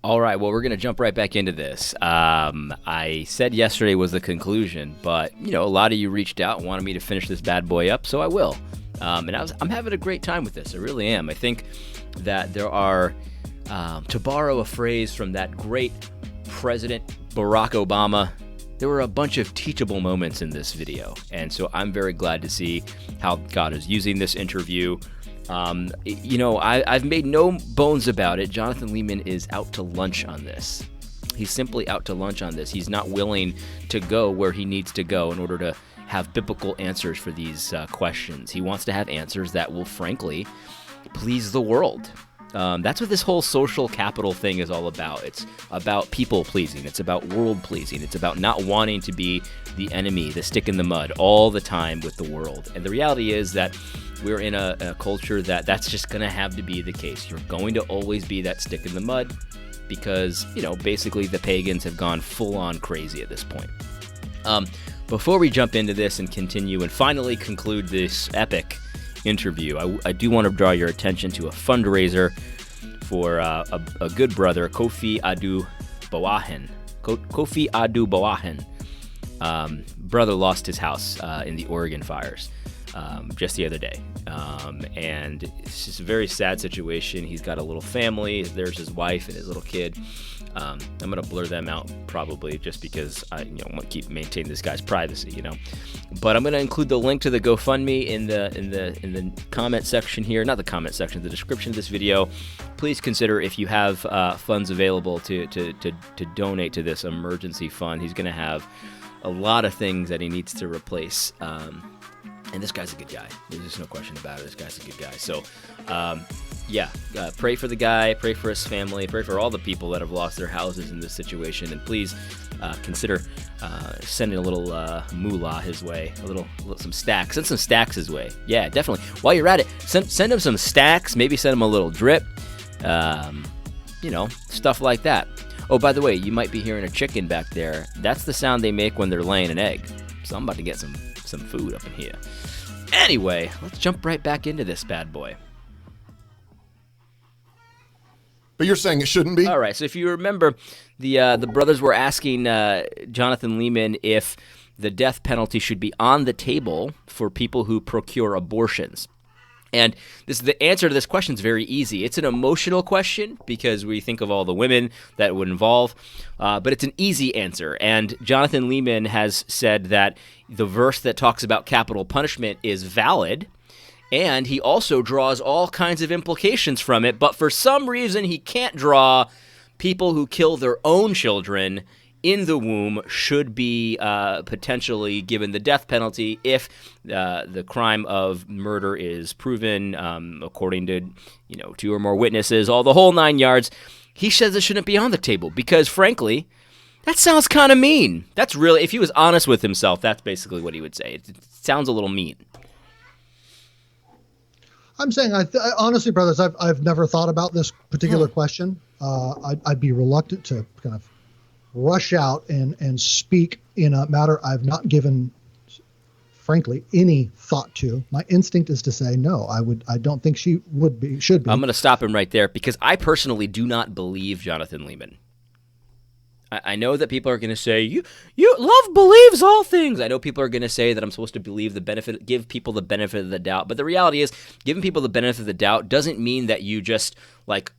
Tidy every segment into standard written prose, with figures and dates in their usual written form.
All right, well, we're going to jump right back into this. I said yesterday was the conclusion, but, a lot of you reached out and wanted me to finish this bad boy up, so I will. And I'm having a great time with this. I really am. I think that there are, to borrow a phrase from that great President Barack Obama, there were a bunch of teachable moments in this video. And so I'm very glad to see how God is using this interview. I've made no bones about it. Jonathan Leeman is out to lunch on this. He's simply out to lunch on this. He's not willing to go where he needs to go in order to have biblical answers for these questions. He wants to have answers that will, frankly, please the world. That's what this whole social capital thing is all about. It's about people pleasing. It's about world pleasing. It's about not wanting to be the enemy, the stick in the mud all the time with the world. And the reality is that we're in a culture that's just going to have to be the case. You're going to always be that stick in the mud because, basically the pagans have gone full on crazy at this point. Before we jump into this and continue and finally conclude this epic interview, I do want to draw your attention to a fundraiser for a good brother, Kofi Adu-Boahen. Kofi Adu-Boahen. Brother lost his house in the Oregon fires just the other day. And it's just a very sad situation. He's got a little family. There's his wife and his little kid. I'm gonna blur them out probably just because I want to maintain this guy's privacy, But I'm gonna include the link to the GoFundMe in the comment section here, not the comment section, the description of this video. Please consider if you have funds available to donate to this emergency fund. He's gonna have a lot of things that he needs to replace. And this guy's a good guy. There's just no question about it. This guy's a good guy. So, pray for the guy, pray for his family, pray for all the people that have lost their houses in this situation, and please consider sending a little moolah his way, some stacks. Send some stacks his way. Yeah, definitely. While you're at it, send him some stacks. Maybe send him a little drip. Stuff like that. Oh, by the way, you might be hearing a chicken back there. That's the sound they make when they're laying an egg. So I'm about to get some food up in here. Anyway, let's jump right back into this bad boy. But you're saying it shouldn't be? All right, so if you remember, the brothers were asking Jonathan Leeman if the death penalty should be on the table for people who procure abortions. And the answer to this question is very easy. It's an emotional question because we think of all the women that would involve, but it's an easy answer. And Jonathan Leeman has said that the verse that talks about capital punishment is valid, and he also draws all kinds of implications from it, but for some reason he can't draw people who kill their own children in the womb should be potentially given the death penalty if the crime of murder is proven according to 2 or more witnesses, all the whole 9 yards. He says it shouldn't be on the table because, frankly, that sounds kind of mean. That's really, if he was honest with himself, that's basically what he would say. It sounds a little mean. I'm saying, honestly, brothers, I've never thought about this particular question. I'd be reluctant to kind of rush out and speak in a matter I've not given, frankly, any thought to. My instinct is to say no. I don't think should be. I'm going to stop him right there because I personally do not believe Jonathan Leeman. I know that people are going to say, you love believes all things. I know people are going to say that I'm supposed to give people the benefit of the doubt. But the reality is, giving people the benefit of the doubt doesn't mean that you just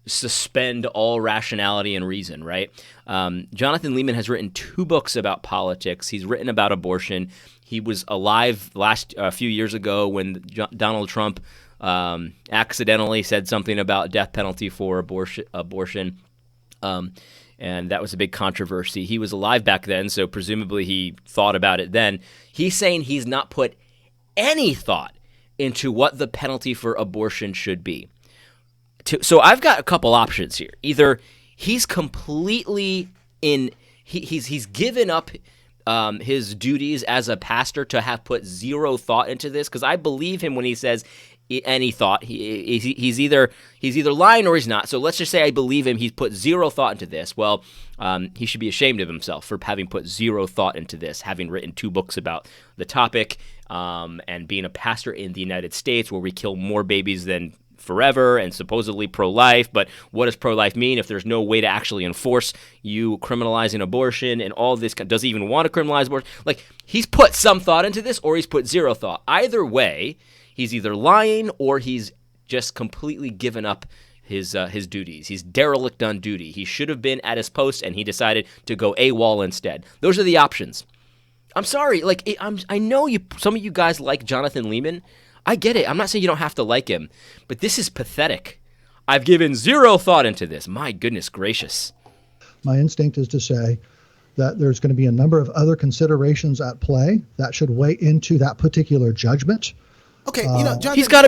suspend all rationality and reason, right? Jonathan Leeman has written 2 books about politics. He's written about abortion. He was alive a few years ago when Donald Trump accidentally said something about death penalty for abortion. And that was a big controversy. He was alive back then, so presumably he thought about it then. He's saying he's not put any thought into what the penalty for abortion should be. So I've got a couple options here. Either he's completely he's given up his duties as a pastor to have put zero thought into this, because I believe him when he says any thought. He's either lying or he's not. So let's just say I believe him. He's put zero thought into this. Well, he should be ashamed of himself for having put zero thought into this, having written 2 books about the topic, and being a pastor in the United States where we kill more babies than forever and supposedly pro-life, but what does pro-life mean if there's no way to actually enforce you criminalizing abortion and all this? Does he even want to criminalize abortion? Like, he's put some thought into this or he's put zero thought. Either way, he's either lying or he's just completely given up his duties. He's derelict on duty. He should have been at his post, and he decided to go AWOL instead. Those are the options. I'm sorry. Like, I know some of you guys like Jonathan Leeman. I get it. I'm not saying you don't have to like him, but this is pathetic. I've given zero thought into this. My goodness gracious. My instinct is to say that there's going to be a number of other considerations at play that should weigh into that particular judgment. Okay, Jonathan, he's got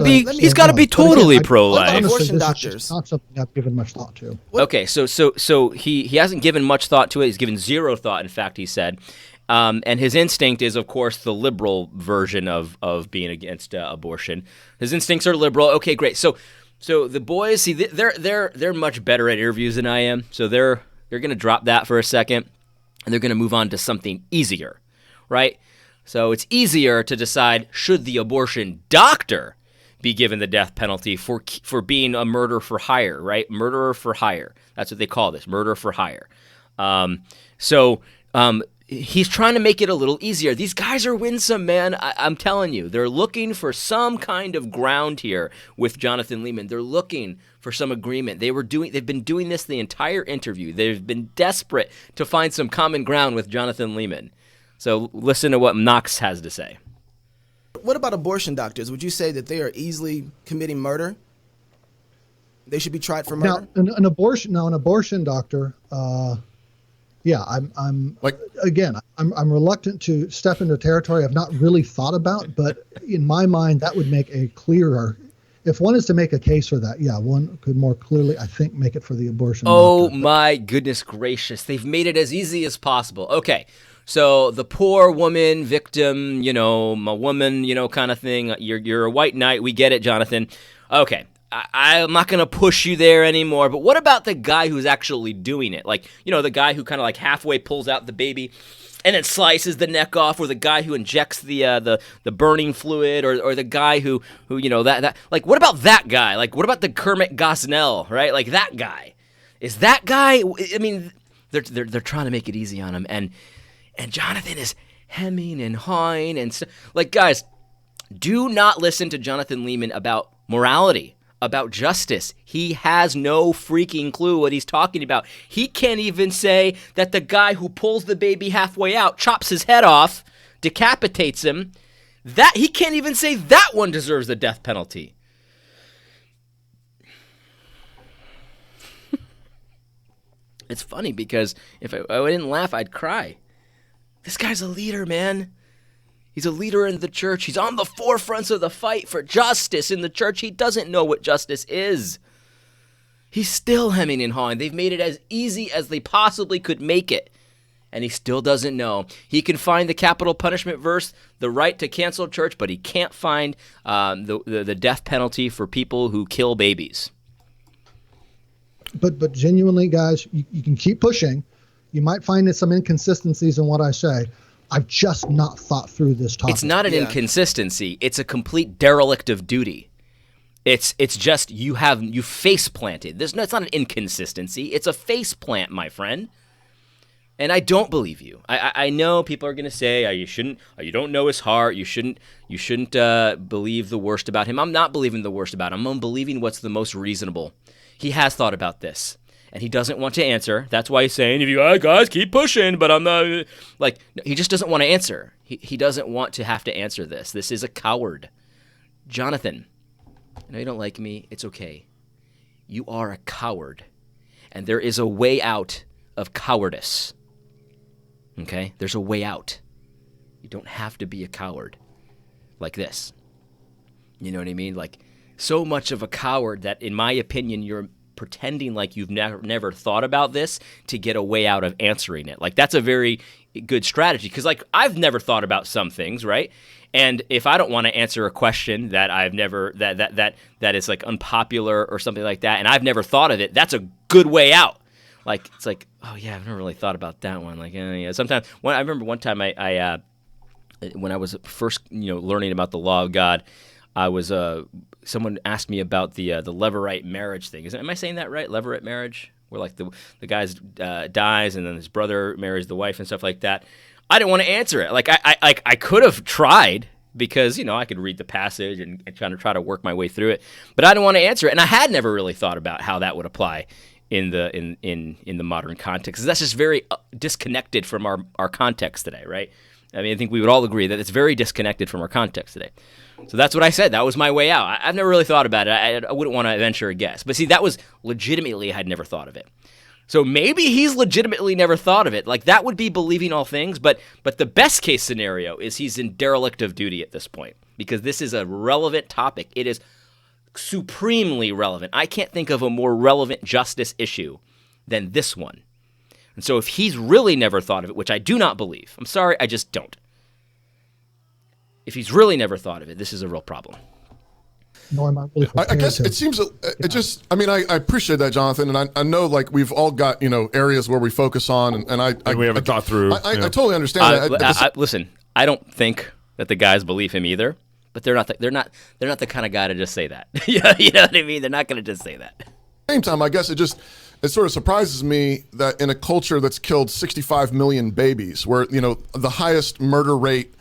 to be totally pro-life. Honestly, Abortion this doctors. is just not something I've given much thought to. Okay, so he hasn't given much thought to it. He's given zero thought, in fact, he said. And his instinct is, of course, the liberal version of being against abortion. His instincts are liberal. Okay, great. So the boys, see, they're much better at interviews than I am. So they're going to drop that for a second, and they're going to move on to something easier, right? So it's easier to decide, should the abortion doctor be given the death penalty for being a murder for hire, right? Murderer for hire. That's what they call this, murder for hire. He's trying to make it a little easier. These guys are winsome, man. I'm telling you. They're looking for some kind of ground here with Jonathan Leeman. They're looking for some agreement. They've been doing this the entire interview. They've been desperate to find some common ground with Jonathan Leeman. So listen to what Knox has to say. What about abortion doctors? Would you say that they are easily committing murder? They should be tried for murder? Now, an abortion doctor, yeah, I'm reluctant to step into territory I've not really thought about, but in my mind, that would make a clearer. If one is to make a case for that, yeah, one could more clearly, I think, make it for the abortion doctor. My goodness gracious. They've made it as easy as possible. Okay. So the poor woman, victim, a woman, kind of thing. You're a white knight. We get it, Jonathan. Okay. I'm not going to push you there anymore, but what about the guy who's actually doing it? Like, the guy who kind of like halfway pulls out the baby and then slices the neck off, or the guy who injects the burning fluid, or the guy who that like, what about that guy? Like, what about the Kermit Gosnell, right? Like, that guy. Is that guy, I mean, they're trying to make it easy on him, and Jonathan is hemming and hawing and like, guys, do not listen to Jonathan Leeman about morality, about justice. He has no freaking clue what he's talking about. He can't even say that the guy who pulls the baby halfway out, chops his head off, decapitates him, that he can't even say that one deserves the death penalty. It's funny because if I didn't laugh, I'd cry. This guy's a leader, man. He's a leader in the church. He's on the forefronts of the fight for justice in the church. He doesn't know what justice is. He's still hemming and hawing. They've made it as easy as they possibly could make it, and he still doesn't know. He can find the capital punishment verse, the right to cancel church, but he can't find the death penalty for people who kill babies. But genuinely, guys, you can keep pushing. You might find some inconsistencies in what I say. I've just not thought through this topic. It's not an inconsistency. It's a complete derelict of duty. It's just you face planted. It's not an inconsistency. It's a face plant, my friend. And I don't believe you. I know people are going to say you don't know his heart. You shouldn't believe the worst about him. I'm not believing the worst about him. I'm believing what's the most reasonable. He has thought about this. And he doesn't want to answer. That's why he's saying, if you guys keep pushing, but I'm not, like, he just doesn't want to answer. He doesn't want to have to answer this. This is a coward. Jonathan, I know you don't like me. It's okay. You are a coward. And there is a way out of cowardice. Okay? There's a way out. You don't have to be a coward like this. You know what I mean? Like, so much of a coward that, in my opinion, you're pretending like you've never thought about this to get a way out of answering it. Like, that's a very good strategy, because, like, I've never thought about some things, right? And if I don't want to answer a question that I've never that is like unpopular or something like that, and I've never thought of it, that's a good way out. Like, it's like, oh yeah, I've never really thought about that one. Like, yeah. Sometimes I remember one time I when I was first learning about the law of God, I was someone asked me about the Levirate marriage thing. Am I saying that right? Levirate marriage, where like the guy's dies and then his brother marries the wife and stuff like that. I didn't want to answer it. Like I could have tried, because I could read the passage and try to work my way through it, but I didn't want to answer it, and I had never really thought about how that would apply in the modern context. That's just very disconnected from our context today, right? I mean, I think we would all agree that it's very disconnected from our context today. So that's what I said. That was my way out. I've never really thought about it. I wouldn't want to venture a guess. But see, that was legitimately, I had never thought of it. So maybe he's legitimately never thought of it. Like, that would be believing all things. But the best case scenario is he's in derelict of duty at this point, because this is a relevant topic. It is supremely relevant. I can't think of a more relevant justice issue than this one. And so if he's really never thought of it, which I do not believe, I'm sorry, I just don't. If he's really never thought of it, this is a real problem. No, I'm not really I guess it seems, I appreciate that, Jonathan. And I know, like, we've all got, areas where we focus on, and we haven't thought through. I totally understand that. Listen, I don't think that the guys believe him either, but they're not the kind of guy to just say that. You know what I mean? They're not going to just say that. At the same time, I guess it sort of surprises me that in a culture that's killed 65 million babies, where, the highest murder rate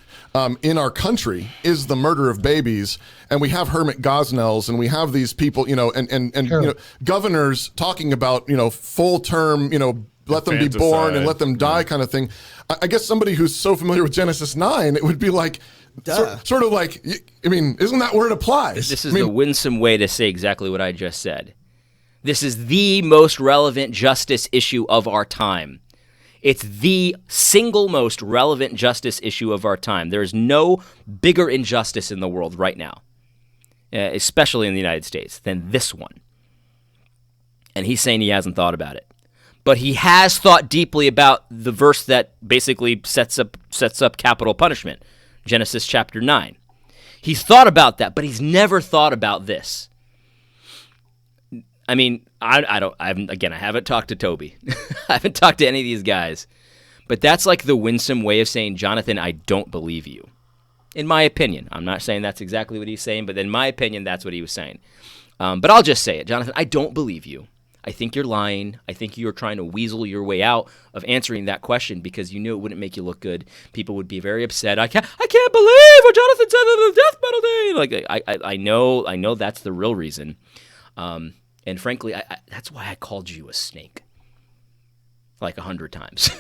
in our country is the murder of babies, and we have Hermit Gosnells, and we have these people, and governors talking about, full term, let them be born and let them die kind of thing. I guess somebody who's so familiar with Genesis 9, it would be like, sort of like, I mean, isn't that where it applies? This is the winsome way to say exactly what I just said. This is the most relevant justice issue of our time. It's the single most relevant justice issue of our time. There is no bigger injustice in the world right now, especially in the United States, than this one. And he's saying he hasn't thought about it. But he has thought deeply about the verse that basically sets up capital punishment, Genesis chapter 9. He's thought about that, but he's never thought about this. I mean, I haven't talked to Toby. I haven't talked to any of these guys. But that's like the winsome way of saying, Jonathan, I don't believe you. In my opinion. I'm not saying that's exactly what he's saying, but in my opinion, that's what he was saying. But I'll just say it. Jonathan, I don't believe you. I think you're lying. I think you're trying to weasel your way out of answering that question because you knew it wouldn't make you look good. People would be very upset. I can't believe what Jonathan said of the death penalty. Like I know that's the real reason. And frankly, that's why I called you a snake. Like 100 times.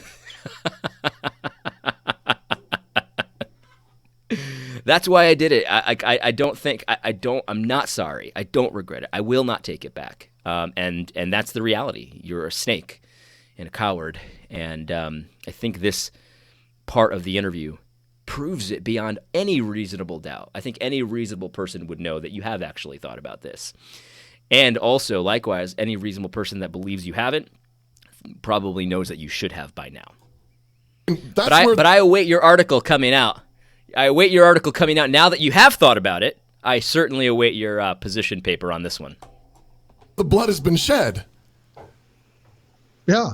That's why I did it. I'm not sorry. I don't regret it. I will not take it back. And that's the reality. You're a snake and a coward. And I think this part of the interview proves it beyond any reasonable doubt. I think any reasonable person would know that you have actually thought about this. And also, likewise, any reasonable person that believes you haven't probably knows that you should have by now. But I await your article coming out. Now that you have thought about it, I certainly await your position paper on this one. The blood has been shed. Yeah,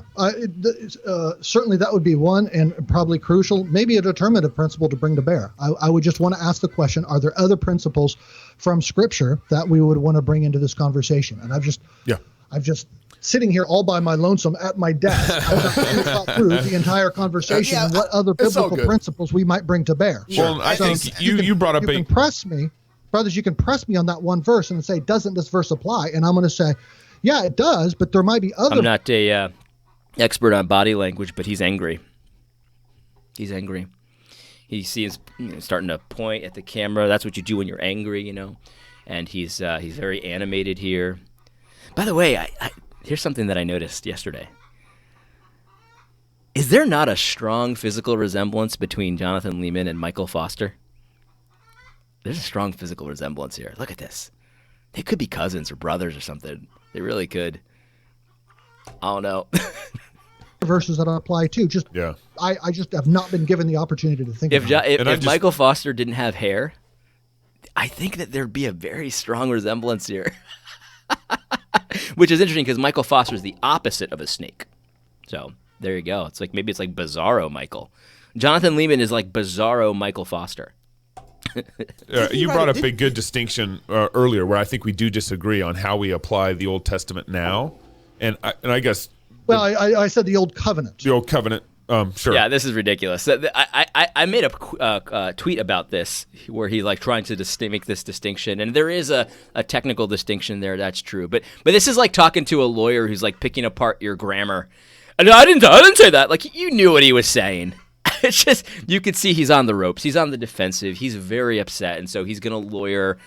certainly that would be one, and probably crucial, maybe a determinative principle to bring to bear. I would just want to ask the question, are there other principles from Scripture that we would want to bring into this conversation? And I've just sitting here all by my lonesome at my desk. I've thought through the entire conversation and what other biblical principles we might bring to bear. Well, I think you brought up you can press me, brothers, you can press me on that one verse and say, doesn't this verse apply? And I'm going to say, yeah, it does, but there might be other. I'm not a expert on body language, but he's angry. He's angry. He sees starting to point at the camera. That's what you do when you're angry, And he's very animated here. By the way, here's something that I noticed yesterday. Is there not a strong physical resemblance between Jonathan Leeman and Michael Foster? There's a strong physical resemblance here. Look at this. They could be cousins or brothers or something. They really could. I don't know. Verses that apply too. I just have not been given the opportunity to think about it. If Michael Foster didn't have hair, I think that there'd be a very strong resemblance here. Which is interesting because Michael Foster is the opposite of a snake. So there you go. Maybe it's like Bizarro Michael. Jonathan Leeman is like Bizarro Michael Foster. You brought up a good distinction earlier, where I think we do disagree on how we apply the Old Testament now, and I guess. Well, I said the Old Covenant. The Old Covenant. Sure. Yeah, this is ridiculous. I made a tweet about this where he's like trying to make this distinction, and there is a technical distinction there. That's true, but this is like talking to a lawyer who's like picking apart your grammar. And I didn't say that. Like, you knew what he was saying. It's just you could see he's on the ropes. He's on the defensive. He's very upset, and so he's gonna lawyer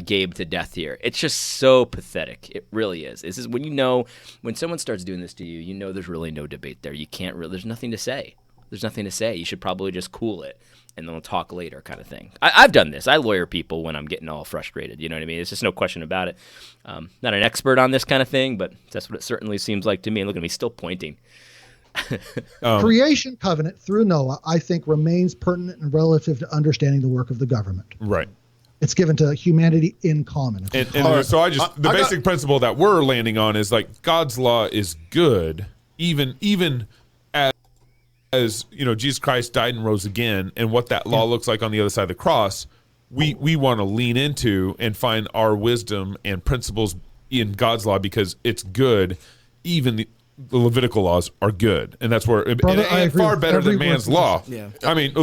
Gabe to death here. It's just so pathetic. It really is. This is when someone starts doing this to you, you know there's really no debate there. You can't really. There's nothing to say. There's nothing to say. You should probably just cool it and then we'll talk later, kind of thing. I've done this. I lawyer people when I'm getting all frustrated. You know what I mean? There's just no question about it. Not an expert on this kind of thing, but that's what it certainly seems like to me. And look at me, still pointing. Creation covenant through Noah, I think, remains pertinent and relative to understanding the work of the government. Right. It's given to humanity in common. And so the basic principle that we're landing on is like God's law is good, even as you know, Jesus Christ died and rose again, and what that law looks like on the other side of the cross. We want to lean into and find our wisdom and principles in God's law because it's good. Even the Levitical laws are good, and that's where and far better than man's law. Yeah. I mean, we're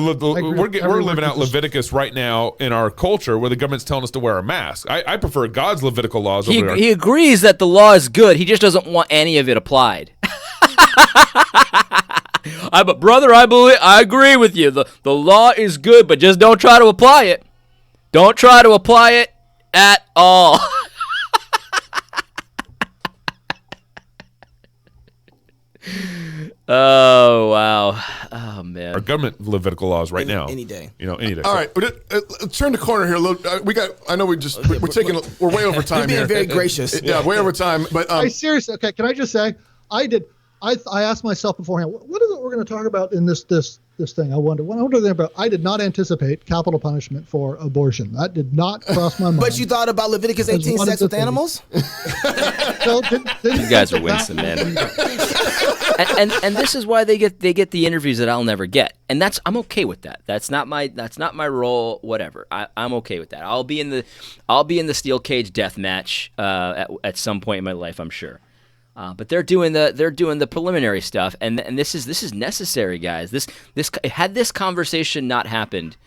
living out Leviticus right now in our culture where the government's telling us to wear a mask. I prefer God's Levitical laws. He agrees that the law is good. He just doesn't want any of it applied. But brother, I agree with you. The law is good, but just don't try to apply it. Don't try to apply it at all. Oh, wow. Oh, man. Our government Levitical laws right now. Any day. You know, any day. All right. Let's turn the corner here. I know we're way over time being here. very gracious. Yeah, way over time. But seriously, okay, can I just say, I asked myself beforehand, what is it we're going to talk about in this thing? I wonder about. I did not anticipate capital punishment for abortion. That did not cross my mind. But you thought about Leviticus 18, sex with animals? You guys are winsome, man. and this is why they get the interviews that I'll never get, and I'm okay with that. That's not my role. Whatever. I'm okay with that. I'll be in the steel cage death match at some point in my life, I'm sure. But they're doing the preliminary stuff, and this is necessary, guys. Had this conversation not happened,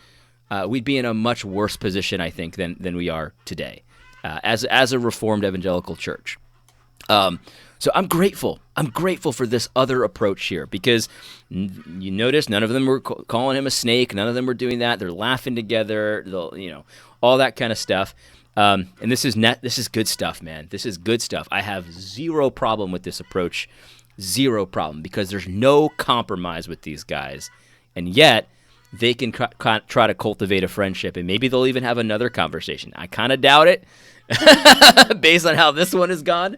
we'd be in a much worse position, I think, than we are today, as a Reformed evangelical church. So I'm grateful. I'm grateful for this other approach here because you notice none of them were calling him a snake. None of them were doing that. They're laughing together. All that kind of stuff. And this is good stuff, man. This is good stuff. I have zero problem with this approach. Zero problem because there's no compromise with these guys. And yet they can try to cultivate a friendship and maybe they'll even have another conversation. I kind of doubt it based on how this one has gone.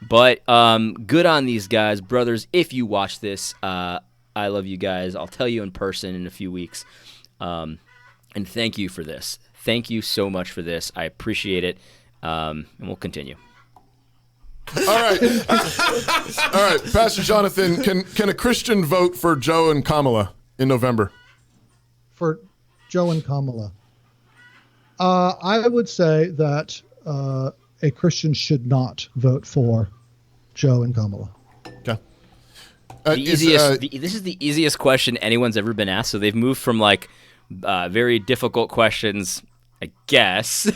But good on these guys. Brothers, if you watch this, I love you guys. I'll tell you in person in a few weeks. And thank you for this. Thank you so much for this. I appreciate it. And we'll continue. All right. All right. Pastor Jonathan, can a Christian vote for Joe and Kamala in November? For Joe and Kamala? I would say that a Christian should not vote for Joe and Kamala. Okay. This is the easiest question anyone's ever been asked. So they've moved from like very difficult questions, I guess,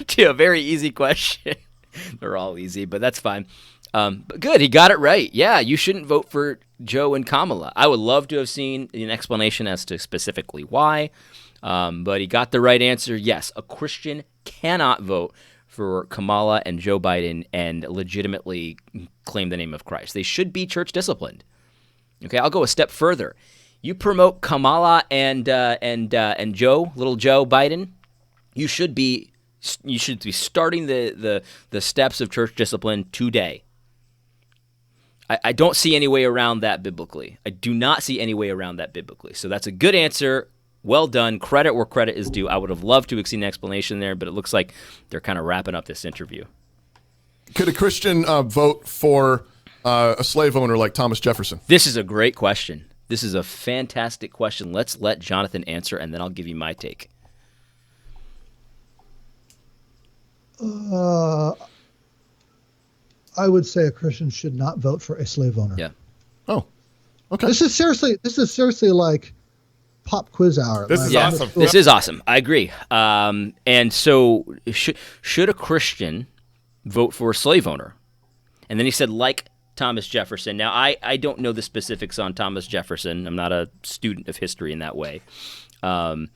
to a very easy question. They're all easy, but that's fine. But good, he got it right. Yeah, you shouldn't vote for Joe and Kamala. I would love to have seen an explanation as to specifically why, but he got the right answer. Yes, a Christian cannot vote for Kamala and Joe Biden and legitimately claim the name of Christ. They should be church disciplined. Okay, I'll go a step further. You promote Kamala and Joe, little Joe Biden. You should be starting the steps of church discipline today. I don't see any way around that biblically. I do not see any way around that biblically. So that's a good answer. Well done. Credit where credit is due. I would have loved to have seen an explanation there, but it looks like they're kind of wrapping up this interview. Could a Christian vote for a slave owner like Thomas Jefferson? This is a great question. This is a fantastic question. Let's let Jonathan answer, and then I'll give you my take. I would say a Christian should not vote for a slave owner. Yeah. Oh, okay. This is seriously like pop quiz hour. This is awesome. This is awesome. I agree. And so should a Christian vote for a slave owner? And then he said, like Thomas Jefferson. Now, I don't know the specifics on Thomas Jefferson. I'm not a student of history in that way. And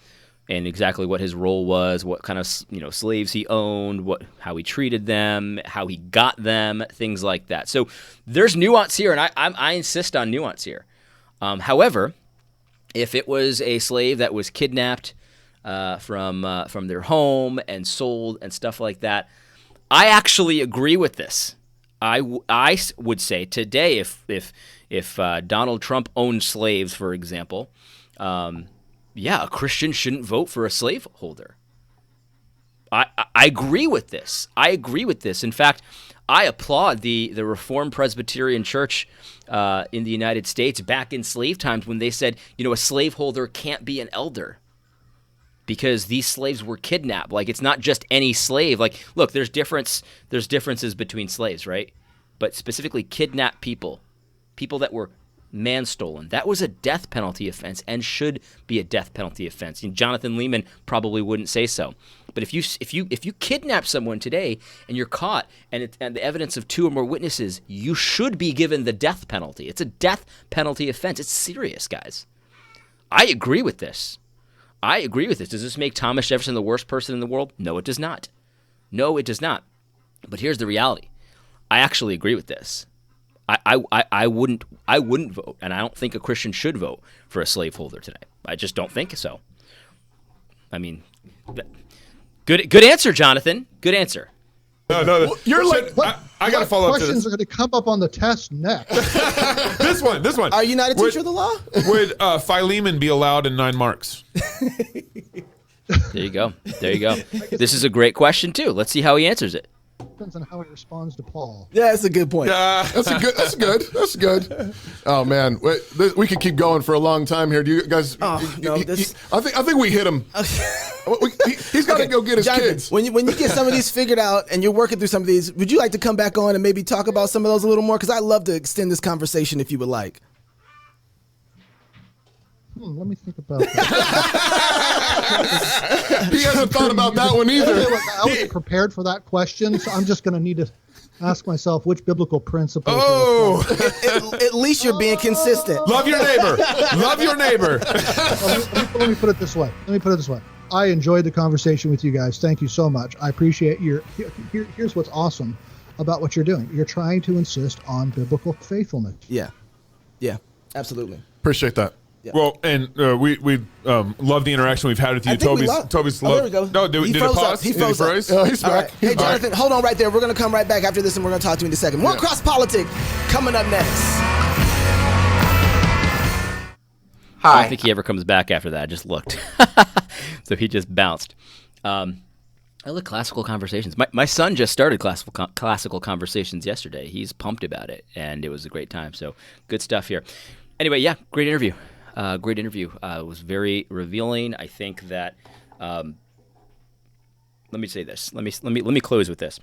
exactly what his role was, what kind of slaves he owned, how he treated them, how he got them, things like that. So there's nuance here, and I insist on nuance here. However, if it was a slave that was kidnapped from their home and sold and stuff like that, I actually agree with this. I would say today, if Donald Trump owned slaves, for example. A Christian shouldn't vote for a slaveholder. I agree with this. In fact, I applaud the Reformed Presbyterian Church in the United States back in slave times when they said, a slaveholder can't be an elder because these slaves were kidnapped. Like, it's not just any slave. Like, look, there's differences between slaves, right? But specifically kidnapped people that were man-stolen. That was a death penalty offense and should be a death penalty offense. Jonathan Leeman probably wouldn't say so. But if you kidnap someone today and you're caught and the evidence of 2 or more witnesses, you should be given the death penalty. It's a death penalty offense. It's serious, guys. I agree with this. Does this make Thomas Jefferson the worst person in the world? No, it does not. But here's the reality. I actually agree with this. I wouldn't vote, and I don't think a Christian should vote for a slaveholder today. I just don't think so. I mean, good answer, Jonathan. Good answer. No. Well, you're like, I got to follow up to Questions this. are going to come up on the test next. This one. Are you not a teacher of the law? Would Philemon be allowed in 9 marks? There you go. This is a great question too. Let's see how he answers it. Depends on how he responds to Paul. Yeah, that's a good point. That's good. Oh man, we could keep going for a long time here. Do you guys? No, I think we hit him. He's got to go get his Jonathan, kids. When you get some of these figured out and you're working through some of these, would you like to come back on and maybe talk about some of those a little more? Because I'd love to extend this conversation if you would like. Let me think about that. He hasn't thought about that one either. I wasn't prepared for that question, so I'm just going to need to ask myself which biblical principle. At least you're being consistent. Love your neighbor. Let me put it this way. I enjoyed the conversation with you guys. Thank you so much. I appreciate here's what's awesome about what you're doing. You're trying to insist on biblical faithfulness. Yeah, absolutely. Appreciate that. Yeah. Well, and we love the interaction we've had with you. Toby's there we go. No, did it pause? He froze up. He's back. Right. Hey, Jonathan, hold on right there. We're going to come right back after this, and we're going to talk to you in a second. More Cross Politic coming up next. Hi. I don't think he ever comes back after that. I just looked. So he just bounced. I like classical conversations. My son just started classical conversations yesterday. He's pumped about it, and it was a great time. So good stuff here. Anyway, yeah, great interview. It was very revealing. I think that. Let me say this. Let me close with this.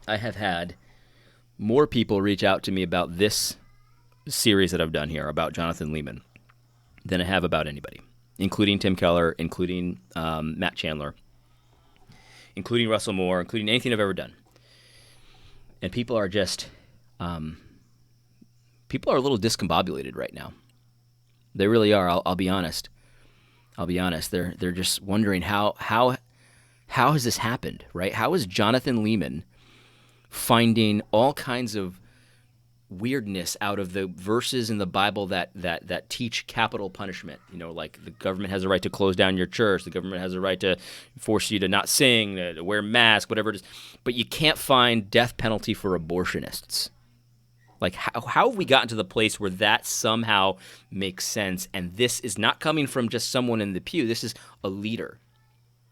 I have had more people reach out to me about this series that I've done here about Jonathan Leeman than I have about anybody, including Tim Keller, including Matt Chandler, including Russell Moore, including anything I've ever done. And people are just. People are a little discombobulated right now. They really are. I'll be honest. They're just wondering how has this happened, right? How is Jonathan Leeman finding all kinds of weirdness out of the verses in the Bible that teach capital punishment? Like the government has a right to close down your church. The government has a right to force you to not sing, to wear masks, whatever it is. But you can't find death penalty for abortionists. Like, how have we gotten to the place where that somehow makes sense? And this is not coming from just someone in the pew. This is a leader.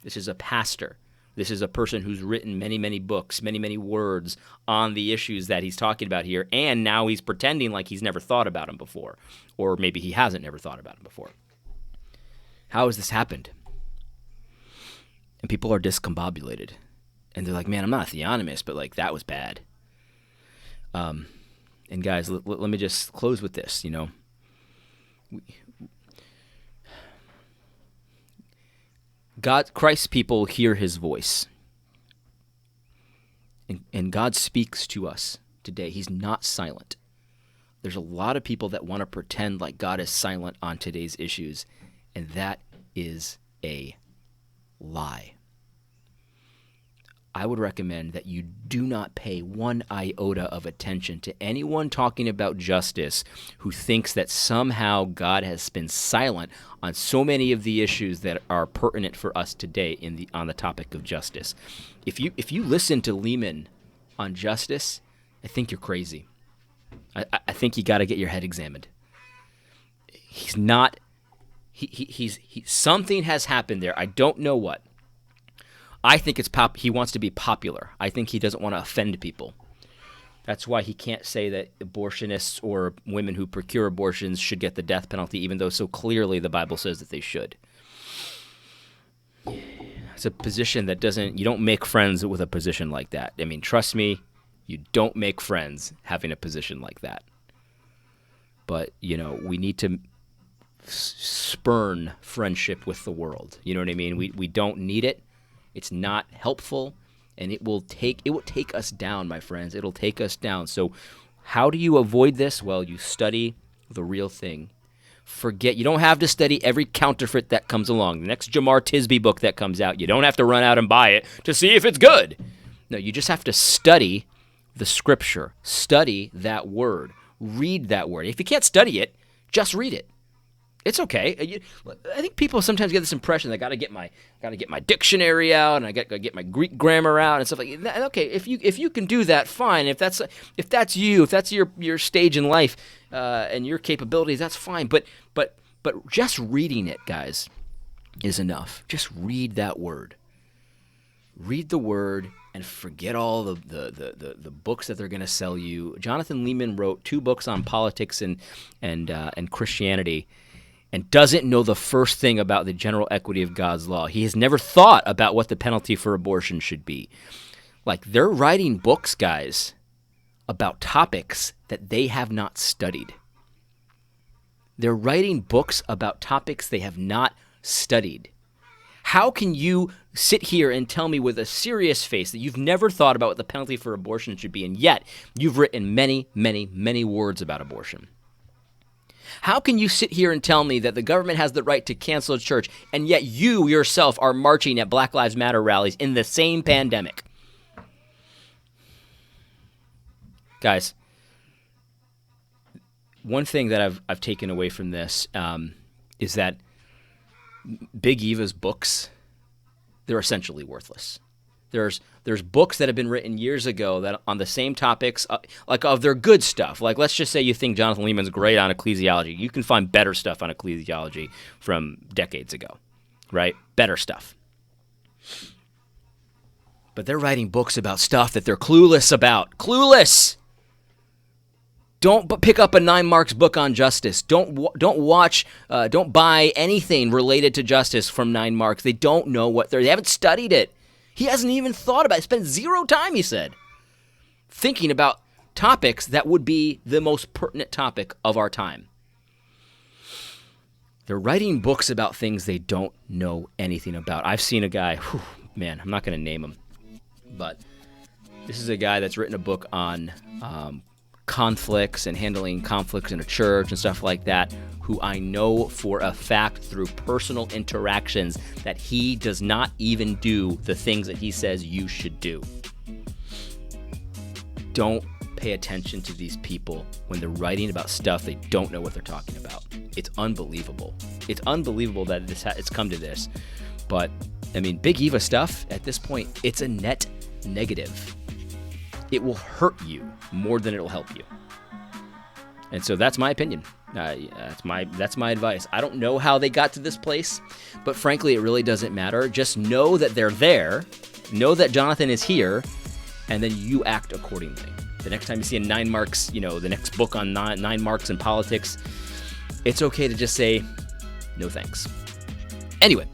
This is a pastor This is a person who's written many, many books, many, many words on the issues that he's talking about here, and now he's pretending like he's never thought about them before, or maybe he hasn't never thought about them before. How has this happened? And people are discombobulated, and they're like, man, I'm not a theonomist, but like that was bad. And guys, let me just close with this, Christ's people hear his voice. And God speaks to us today. He's not silent. There's a lot of people that want to pretend like God is silent on today's issues, and that is a lie. I would recommend that you do not pay one iota of attention to anyone talking about justice who thinks that somehow God has been silent on so many of the issues that are pertinent for us today on the topic of justice. If you listen to Leeman on justice, I think you're crazy. I think you got to get your head examined. He's not. He's something has happened there. I don't know what. I think he wants to be popular. I think he doesn't want to offend people. That's why he can't say that abortionists or women who procure abortions should get the death penalty, even though so clearly the Bible says that they should. It's a position that you don't make friends with a position like that. I mean, trust me, you don't make friends having a position like that. But, we need to spurn friendship with the world. You know what I mean? We don't need it. It's not helpful, and it will take us down, my friends. It'll take us down. So how do you avoid this? Well, you study the real thing. You don't have to study every counterfeit that comes along. The next Jamar Tisby book that comes out, you don't have to run out and buy it to see if it's good. No, you just have to study the scripture. Study that word. Read that word. If you can't study it, just read it. It's okay. I think people sometimes get this impression that I got to get my dictionary out and I got to get my Greek grammar out and stuff like that. Okay, if you can do that, fine. If that's your stage in life and your capabilities, that's fine. But just reading it, guys, is enough. Just read that word. Read the word and forget all the books that they're going to sell you. Jonathan Leeman wrote 2 books on politics and Christianity, and doesn't know the first thing about the general equity of God's law. He has never thought about what the penalty for abortion should be. Like, they're writing books, guys, about topics that they have not studied. They're writing books about topics they have not studied. How can you sit here and tell me with a serious face that you've never thought about what the penalty for abortion should be, and yet you've written many, many, many words about abortion? How can you sit here and tell me that the government has the right to cancel a church, and yet you yourself are marching at Black Lives Matter rallies in the same pandemic? Guys, one thing that I've taken away from this is that Big Eva's books, they're essentially worthless. There's books that have been written years ago that on the same topics, like of their good stuff. Like, let's just say you think Jonathan Leeman's great on ecclesiology. You can find better stuff on ecclesiology from decades ago, right? Better stuff. But they're writing books about stuff that they're clueless about. Clueless! Don't pick up a 9 Marks book on justice. Don't buy anything related to justice from 9 Marks. They don't know they haven't studied it. He hasn't even thought about it. Spent 0 time, he said, thinking about topics that would be the most pertinent topic of our time. They're writing books about things they don't know anything about. I've seen a guy, I'm not going to name him, but this is a guy that's written a book on conflicts and handling conflicts in a church and stuff like that, who I know for a fact through personal interactions that he does not even do the things that he says you should do. Don't pay attention to these people when they're writing about stuff they don't know what they're talking about. It's unbelievable. It's unbelievable that it's come to this. But, I mean, Big Eva stuff, at this point, it's a net negative. It will hurt you more than it'll help you. And so that's my opinion. That's my advice. I don't know how they got to this place, but frankly, it really doesn't matter. Just know that they're there, know that Jonathan is here, and then you act accordingly. The next time you see a 9 marks, the next book on 9 marks in politics, it's okay to just say, no thanks. Anyway,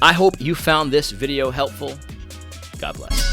I hope you found this video helpful. God bless.